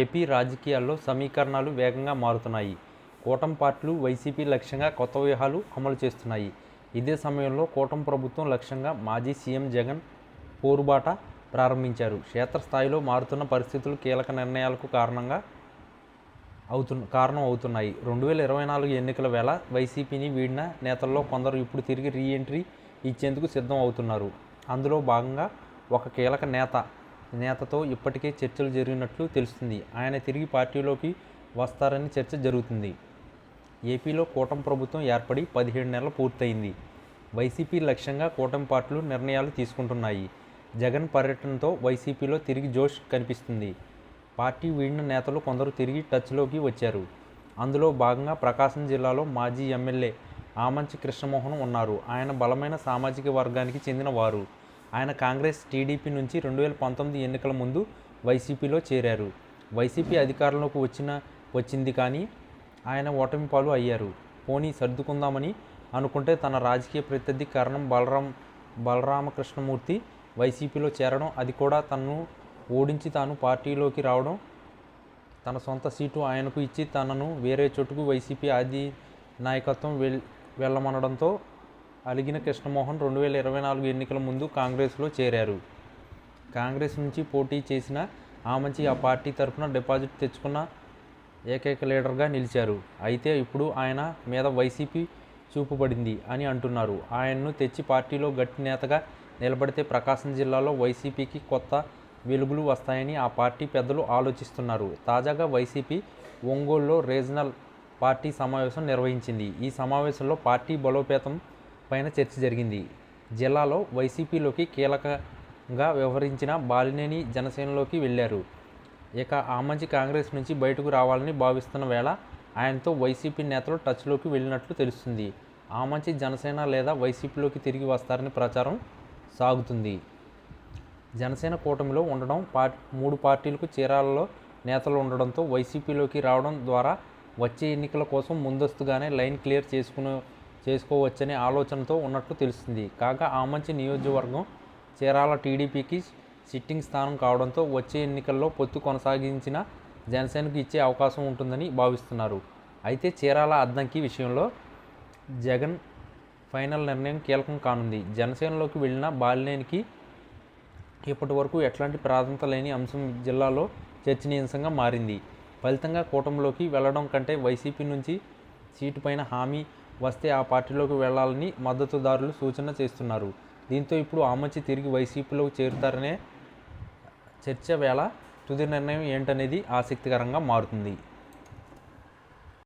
AP రాజకీయాల్లో సమీకరణాలు వేగంగా మారుతున్నాయి. కూటమి పార్టీలు వైసీపీ లక్ష్యంగా కొత్త వ్యూహాలు అమలు చేస్తున్నాయి. ఇదే సమయంలో కూటమి ప్రభుత్వం లక్ష్యంగా మాజీ సీఎం జగన్ పోరుబాట ప్రారంభించారు. క్షేత్రస్థాయిలో మారుతున్న పరిస్థితులు కీలక నిర్ణయాలకు కారణం అవుతున్నాయి. 2024 ఎన్నికల వేళ వైసీపీని వీడిన నేతల్లో కొందరు ఇప్పుడు తిరిగి రీ-ఎంట్రీ ఇచ్చేందుకు సిద్ధం అవుతున్నారు. అందులో భాగంగా ఒక కీలక నేతతో ఇప్పటికే చర్చలు జరిగినట్లు తెలుస్తుంది. ఆయన తిరిగి పార్టీలోకి వస్తారని చర్చ జరుగుతుంది. ఏపీలో కూటమి ప్రభుత్వం ఏర్పడి 17 నెలలు పూర్తయింది. వైసీపీ లక్ష్యంగా కూటమి పార్టీలు నిర్ణయాలు తీసుకుంటున్నాయి. జగన్ పర్యటనతో వైసీపీలో తిరిగి జోష్ కనిపిస్తుంది. పార్టీ వీడిన నేతలు కొందరు తిరిగి టచ్లోకి వచ్చారు. అందులో భాగంగా ప్రకాశం జిల్లాలో మాజీ ఎమ్మెల్యే ఆమంచి కృష్ణమోహన్ ఉన్నారు. ఆయన బలమైన సామాజిక వర్గానికి చెందిన వారు. ఆయన కాంగ్రెస్, టీడీపీ నుంచి 2019 ఎన్నికల ముందు వైసీపీలో చేరారు. వైసీపీ అధికారంలోకి వచ్చింది కానీ ఆయన ఓటమి పాలు అయ్యారు. పోనీ సర్దుకుందామని అనుకుంటే తన రాజకీయ ప్రత్యర్థి కరణం బలరామకృష్ణమూర్తి వైసీపీలో చేరడం, అది కూడా తనను ఓడించి తాను పార్టీలోకి రావడం, తన సొంత సీటు ఆయనకు ఇచ్చి తనను వేరే చోటుకు వైసీపీ నాయకత్వం వెళ్ళమనడంతో అలిగిన కృష్ణమోహన్ 2024 ఎన్నికల ముందు కాంగ్రెస్లో చేరారు. కాంగ్రెస్ నుంచి పోటీ చేసిన ఆమంచి ఆ పార్టీ తరఫున డిపాజిట్ తెచ్చుకున్న ఏకైక లీడర్గా నిలిచారు. అయితే ఇప్పుడు ఆయన మీద వైసీపీ చూపుబడింది అని అంటున్నారు. ఆయన్ను తెచ్చి పార్టీలో గట్టి నేతగా నిలబడితే ప్రకాశం జిల్లాలో వైసీపీకి కొత్త వెలుగులు వస్తాయని ఆ పార్టీ పెద్దలు ఆలోచిస్తున్నారు. తాజాగా వైసీపీ ఒంగోలులో రీజనల్ పార్టీ సమావేశం నిర్వహించింది. ఈ సమావేశంలో పార్టీ బలోపేతం పైన చర్చ జరిగింది. జిల్లాలో వైసీపీలోకి కీలకంగా వ్యవహరించిన బాలినేని జనసేనలోకి వెళ్లారు. ఇక ఆమంచి కాంగ్రెస్ నుంచి బయటకు రావాలని భావిస్తున్న వేళ ఆయనతో వైసీపీ నేతలు టచ్లోకి వెళ్ళినట్లు తెలుస్తుంది. ఆమంచి జనసేన లేదా వైసీపీలోకి తిరిగి వస్తారని ప్రచారం సాగుతుంది. జనసేన కూటమిలో ఉండడం, 3 పార్టీలకు చీరాలలో నేతలు ఉండడంతో వైసీపీలోకి రావడం ద్వారా వచ్చే ఎన్నికల కోసం ముందస్తుగానే లైన్ క్లియర్ చేసుకోవచ్చనే ఆలోచనతో ఉన్నట్లు తెలుస్తుంది. కాగా ఆమంచి నియోజకవర్గం చీరాల టీడీపీకి సిట్టింగ్ స్థానం కావడంతో వచ్చే ఎన్నికల్లో పొత్తు కొనసాగించిన జనసేనకు ఇచ్చే అవకాశం ఉంటుందని భావిస్తున్నారు. అయితే చీరాల అద్దంకి విషయంలో జగన్ ఫైనల్ నిర్ణయం కీలకం కానుంది. జనసేనలోకి వెళ్ళిన బాలినేనికి ఇప్పటి వరకు ఎట్లాంటి ప్రాధాన్యత లేని అంశం జిల్లాలో చర్చనీయాంశంగా మారింది. ఫలితంగా కూటమిలోకి వెళ్లడం కంటే వైసీపీ నుంచి సీటు పైన హామీ వస్తే ఆ పార్టీలోకి వెళ్లాలని మద్దతుదారులు సూచన చేస్తున్నారు. దీంతో ఇప్పుడు ఆమంచి తిరిగి వైసీపీలోకి చేరుతారనే చర్చ వేళ తుది నిర్ణయం ఏంటనేది ఆసక్తికరంగా మారుతుంది.